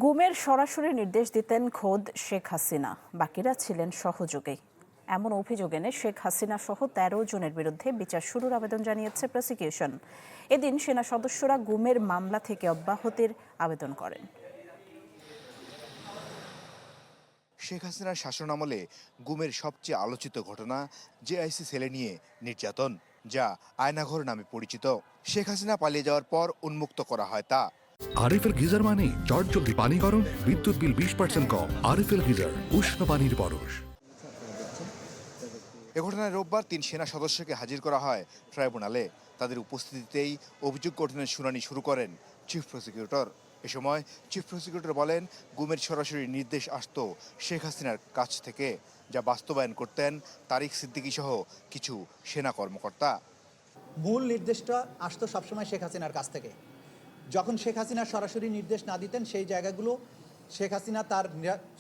গুমের সরাসরি নির্দেশ দিতেন খোদ শেখ হাসিনা, বাকিরা ছিলেন সহযোগী। এমন অভিযোগ এনে শেখ হাসিনা সহ ১৩ জনের বিরুদ্ধে বিচার শুরুর আবেদন জানিয়েছে প্রসিকিউশন। এদিন সেনা সদস্যরা গুমের মামলা থেকে অব্যাহতির আবেদন করেন। শেখ হাসিনার শাসনামলে গুমের সবচেয়ে আলোচিত ঘটনা জেআইসি সেলে নিয়ে নির্যাতন, যা আয়নাঘর নামে পরিচিত। শেখ হাসিনা পালিয়ে যাওয়ার পর উন্মুক্ত করা হয় তা। আরএফএল গিজার মানে চটজলদি পানি গরম, বিদ্যুৎ বিল 20% কম। আরএফএল গিজার, উষ্ণ পানির পরশ। এ ঘটনায় রোববার ৩ সেনা সদস্যকে হাজির করা হয় ট্রাইব্যুনালে। তাদের উপস্থিতিতেই অভিযোগ গঠনের শুনানি শুরু করেন চিফ প্রসিকিউটর। এ সময় চিফ প্রসিকিউটর বলেন, গুমের সরাসরি নির্দেশ আসত শেখ হাসিনার কাছ থেকে, যা বাস্তবায়ন করতেন তারিক সিদ্দিকী সহ কিছু সেনা কর্মকর্তা। মূল নির্দেশটা আসতো সবসময় শেখ হাসিনার কাছ থেকে। যখন শেখ হাসিনা সরাসরি নির্দেশ না দিতেন, সেই জায়গাগুলো শেখ হাসিনা তার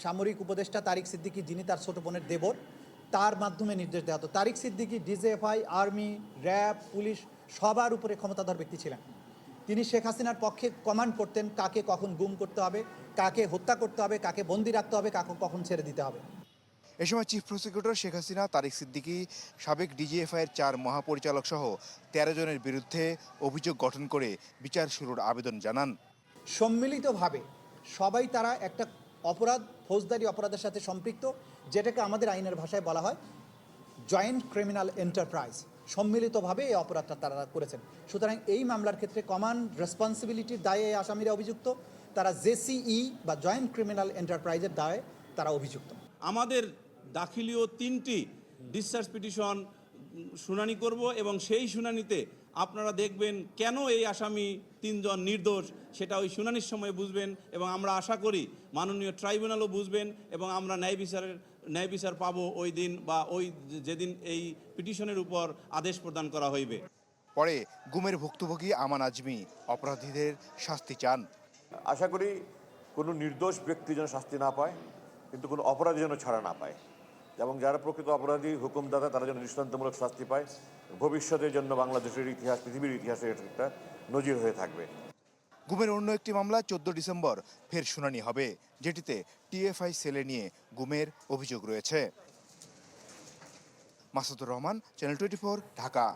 সামরিক উপদেষ্টা তারিক সিদ্দিকী, যিনি তার ছোট বোনের দেবর, তার মাধ্যমে নির্দেশ দেওয়া হতো। Tariq Siddiqui DGFI, army, RAB, police সবার উপরে ক্ষমতাধর ব্যক্তি ছিলেন। তিনি শেখ হাসিনার পক্ষে কমান্ড করতেন কাকে কখন গুম করতে হবে, কাকে হত্যা করতে হবে, কাকে বন্দি রাখতে হবে, কাকে কখন ছেড়ে দিতে হবে। এ সময় চিফ প্রসিকিউটর শেখ হাসিনা, তারিক সিদ্দিকী, সাবেক ডিজিএফআইয়ের 4 মহাপরিচালক সহ 13 জনের বিরুদ্ধে অভিযোগ গঠন করে বিচার শুরুর আবেদন জানান। সম্মিলিতভাবে সবাই তারা একটা অপরাধ, ফৌজদারি অপরাধের সাথে সম্পৃক্ত, যেটাকে আমাদের আইনের ভাষায় বলা হয় জয়েন্ট ক্রিমিনাল এন্টারপ্রাইজ। সম্মিলিতভাবে এই অপরাধটা তারা করেছেন। সুতরাং এই মামলার ক্ষেত্রে কমন রেসপন্সিবিলিটির দায়ে এই আসামিরা অভিযুক্ত, তারা জেসিই বা জয়েন্ট ক্রিমিনাল এন্টারপ্রাইজের দায়ে তারা অভিযুক্ত। আমাদের দাখিলীয় 3টি ডিসচার্জ পিটিশন শুনানি করব এবং সেই শুনানিতে আপনারা দেখবেন কেন এই আসামি 3 জন নির্দোষ, সেটা ওই শুনানির সময় বুঝবেন এবং আমরা আশা করি মাননীয় ট্রাইব্যুনালও বুঝবেন এবং আমরা ন্যায় বিচার পাবো ওই দিন বা ওই যেদিন এই পিটিশনের উপর আদেশ প্রদান করা হইবে। পরে গুমের ভুক্তভোগী আমান আজমি অপরাধীদের শাস্তি চান। আশা করি কোনো নির্দোষ ব্যক্তি যেন শাস্তি না পায়, কিন্তু কোনো অপরাধী যেন ছাড়া না পায়, এবং যারা প্রকৃত অপরাধী হুকুমদাতা তারা যেন দৃষ্টান্তমূলক শাস্তি পায়। ভবিষ্যতের জন্য বাংলাদেশের ইতিহাস, পৃথিবীর ইতিহাসে এটা একটা নজির হয়ে থাকবে। গুমের অন্য একটি মামলা 14 ডিসেম্বর ফের শুনানি হবে, যেটিতে টিএফআই সেলে নিয়ে গুমের অভিযোগ রয়েছে। মাসুদুর রহমান, চ্যানেল 24, ঢাকা।